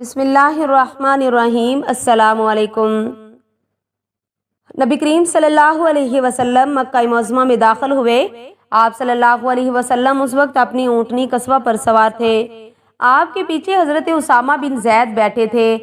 بسم اللہ الرحمن الرحیم۔ السلام علیکم۔ نبی کریم صلی اللہ علیہ وسلم مکہ معظمہ میں داخل ہوئے۔ آپ صلی اللہ علیہ وسلم اس وقت اپنی اونٹنی قصوہ پر سوار تھے۔ آپ کے پیچھے حضرت اسامہ بن زید بیٹھے تھے۔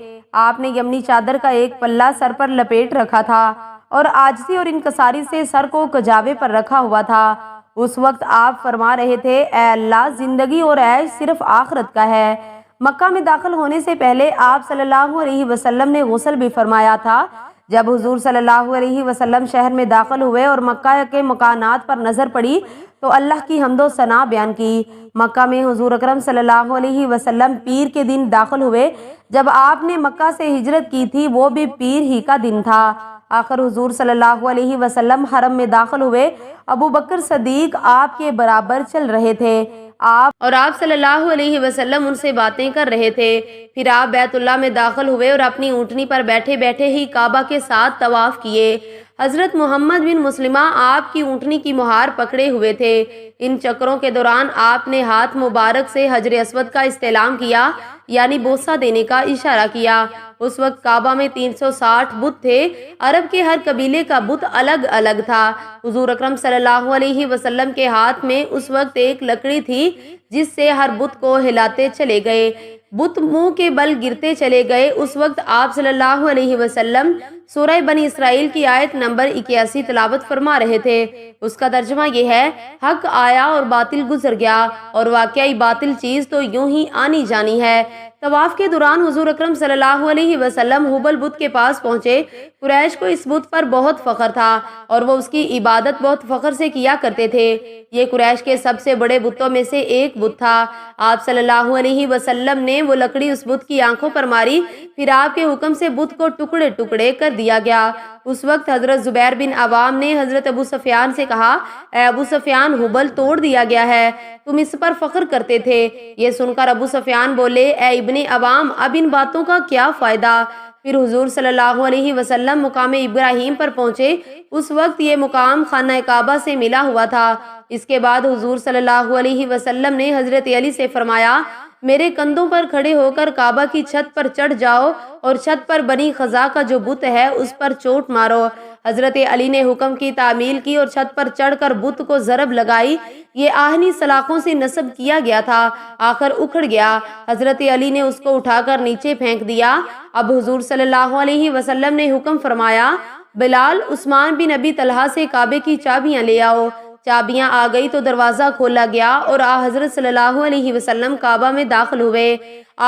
آپ نے یمنی چادر کا ایک پلہ سر پر لپیٹ رکھا تھا اور عاجزی اور انکساری سے سر کو کجاوے پر رکھا ہوا تھا۔ اس وقت آپ فرما رہے تھے، اے اللہ، زندگی اور عیش صرف آخرت کا ہے۔ مکہ میں داخل ہونے سے پہلے آپ صلی اللہ علیہ وسلم نے غسل بھی فرمایا تھا۔ جب حضور صلی اللہ علیہ وسلم شہر میں داخل ہوئے اور مکہ کے مکانات پر نظر پڑی تو اللہ کی حمد و ثنا بیان کی۔ مکہ میں حضور اکرم صلی اللہ علیہ وسلم پیر کے دن داخل ہوئے۔ جب آپ نے مکہ سے ہجرت کی تھی وہ بھی پیر ہی کا دن تھا۔ آخر حضور صلی اللہ علیہ وسلم حرم میں داخل ہوئے۔ ابو بکر صدیق آپ کے برابر چل رہے تھے۔ آپ صلی اللہ علیہ وسلم ان سے باتیں کر رہے تھے۔ پھر آپ بیت اللہ میں داخل ہوئے اور اپنی اونٹنی پر بیٹھے بیٹھے ہی کعبہ کے ساتھ طواف کیے۔ حضرت محمد بن مسلمہ آپ کی اونٹنی کی مہار پکڑے ہوئے تھے۔ ان چکروں کے دوران آپ نے ہاتھ مبارک سے حجر اسود کا استعلام کیا، یعنی بوسہ دینے کا اشارہ کیا۔ اس وقت کعبہ میں 360 بت تھے۔ عرب کے ہر قبیلے کا بت الگ الگ تھا۔ حضور اکرم صلی اللہ علیہ وسلم کے ہاتھ میں اس وقت ایک لکڑی تھی جس سے ہر بت کو ہلاتے چلے گئے۔ بت منہ کے بل گرتے چلے گئے۔ اس وقت آپ صلی اللہ علیہ وسلم سورہ بنی اسرائیل کی آیت نمبر 81 تلاوت فرما رہے تھے۔ اس کا ترجمہ یہ ہے، حق آیا اور باطل گزر گیا، اور واقعی باطل چیز تو یوں ہی آنی جانی ہے۔ طواف کے دوران حضور اکرم صلی اللہ علیہ وسلم ہبل بت کے پاس پہنچے۔ قریش کو اس بت پر بہت فخر تھا اور وہ اس کی عبادت بہت فخر سے کیا کرتے تھے۔ یہ قریش کے سب سے بڑے بتوں میں سے ایک بت تھا۔ آپ صلی اللہ علیہ وسلم نے وہ لکڑی اس بت کی آنکھوں پر ماری، پھر آپ کے حکم سے بت کو ٹکڑے ٹکڑے کر دیا گیا۔ اس وقت حضرت زبیر بن عوام نے حضرت ابو سفیان سے کہا، اے ابو سفیان، ہبل توڑ دیا گیا ہے، تم اس پر فخر کرتے تھے۔ یہ سن کر ابو سفیان بولے، اے ابن عوام، اب ان باتوں کا کیا فائدہ؟ پھر حضور صلی اللہ علیہ وسلم مقام ابراہیم پر پہنچے۔ اس وقت یہ مقام خانہ کعبہ سے ملا ہوا تھا۔ اس کے بعد حضور صلی اللہ علیہ وسلم نے حضرت علی سے فرمایا، میرے کندھوں پر کھڑے ہو کر کعبہ کی چھت پر چڑھ جاؤ اور چھت پر بنی خزاع کا جو بت ہے اس پر چوٹ مارو۔ حضرت علی نے حکم کی تعمیل کی اور چھت پر چڑھ کر بت کو ضرب لگائی۔ یہ آہنی سلاخوں سے نصب کیا گیا تھا، آخر اکھڑ گیا۔ حضرت علی نے اس کو اٹھا کر نیچے پھینک دیا۔ اب حضور صلی اللہ علیہ وسلم نے حکم فرمایا، بلال، عثمان بن ابی طلحہ سے کعبے کی چابیاں لے آؤ۔ چابیاں آ گئی تو دروازہ کھولا گیا اور حضرت صلی اللہ علیہ وسلم کعبہ میں داخل ہوئے۔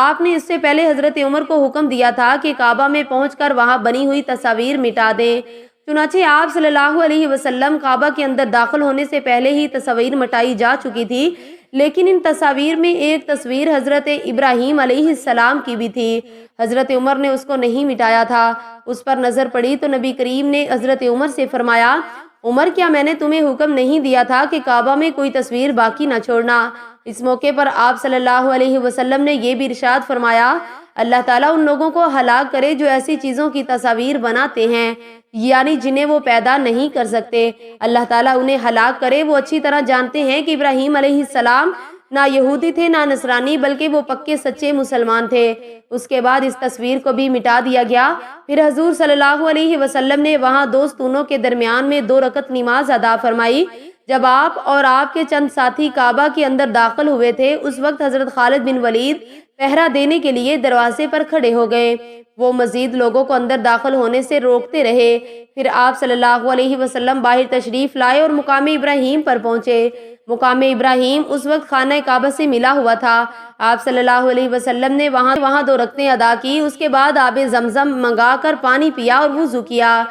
آپ نے اس سے پہلے حضرت عمر کو حکم دیا تھا کہ کعبہ میں پہنچ کر وہاں بنی ہوئی تصاویر مٹا دیں۔ چنانچہ آپ صلی اللہ علیہ وسلم کعبہ کے اندر داخل ہونے سے پہلے ہی تصاویر مٹائی جا چکی تھی، لیکن ان تصاویر میں ایک تصویر حضرت ابراہیم علیہ السلام کی بھی تھی۔ حضرت عمر نے اس کو نہیں مٹایا تھا۔ اس پر نظر پڑی تو نبی کریم نے حضرت عمر سے فرمایا، عمر، کیا میں نے تمہیں حکم نہیں دیا تھا کہ کعبہ میں کوئی تصویر باقی نہ چھوڑنا؟ اس موقع پر آپ صلی اللہ علیہ وسلم نے یہ بھی ارشاد فرمایا، اللہ تعالیٰ ان لوگوں کو ہلاک کرے جو ایسی چیزوں کی تصاویر بناتے ہیں، یعنی جنہیں وہ پیدا نہیں کر سکتے۔ اللہ تعالیٰ انہیں ہلاک کرے۔ وہ اچھی طرح جانتے ہیں کہ ابراہیم علیہ السلام نہ یہودی تھے نہ نصرانی، بلکہ وہ پکے سچے مسلمان تھے۔ اس کے بعد اس تصویر کو بھی مٹا دیا گیا۔ پھر حضور صلی اللہ علیہ وسلم نے وہاں دو ستونوں کے درمیان میں 2 رکعت نماز ادا فرمائی۔ جب آپ اور آپ کے چند ساتھی کعبہ کے اندر داخل ہوئے تھے، اس وقت حضرت خالد بن ولید پہرا دینے کے لیے دروازے پر کھڑے ہو گئے۔ وہ مزید لوگوں کو اندر داخل ہونے سے روکتے رہے۔ پھر آپ صلی اللہ علیہ وسلم باہر تشریف لائے اور مقام ابراہیم پر پہنچے۔ مقام ابراہیم اس وقت خانہ کعبہ سے ملا ہوا تھا۔ آپ صلی اللہ علیہ وسلم نے وہاں 2 رکعتیں ادا کی۔ اس کے بعد آب زمزم منگا کر پانی پیا اور وضو کیا۔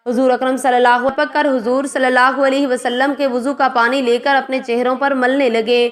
حضور اکرم صلی اللہ علیہ وسلم کے وضو کا پانی لے کر اپنے چہروں پر ملنے لگے۔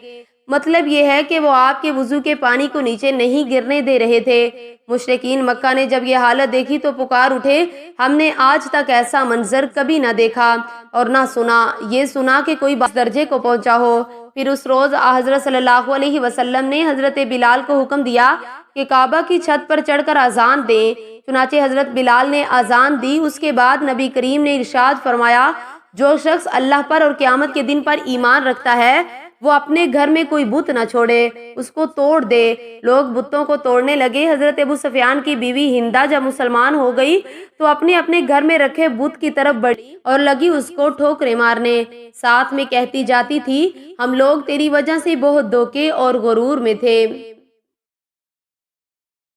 مطلب یہ ہے کہ وہ آپ کے وضو کے پانی کو نیچے نہیں گرنے دے رہے تھے۔ مشرکین مکہ نے جب یہ حالت دیکھی تو پکار اٹھے، ہم نے آج تک ایسا منظر کبھی نہ دیکھا اور نہ سنا۔ یہ سنا کہ کوئی اس درجے کو پہنچا ہو۔ پھر اس روز حضرت صلی اللہ علیہ وسلم نے حضرت بلال کو حکم دیا کہ کعبہ کی چھت پر چڑھ کر اذان دیں۔ چنانچہ حضرت بلال نے اذان دی۔ اس کے بعد نبی کریم نے ارشاد فرمایا، جو شخص اللہ پر اور قیامت کے دن پر ایمان رکھتا ہے وہ اپنے گھر میں کوئی بت نہ چھوڑے، اس کو توڑ دے۔ لوگ بتوں کو توڑنے لگے۔ حضرت ابو سفیان کی بیوی ہندہ جب مسلمان ہو گئی تو اپنے اپنے گھر میں رکھے بت کی طرف بڑھی اور لگی اس کو ٹھوکریں مارنے، ساتھ میں کہتی جاتی تھی ہم لوگ تیری وجہ سے بہت دھوکے اور غرور میں تھے۔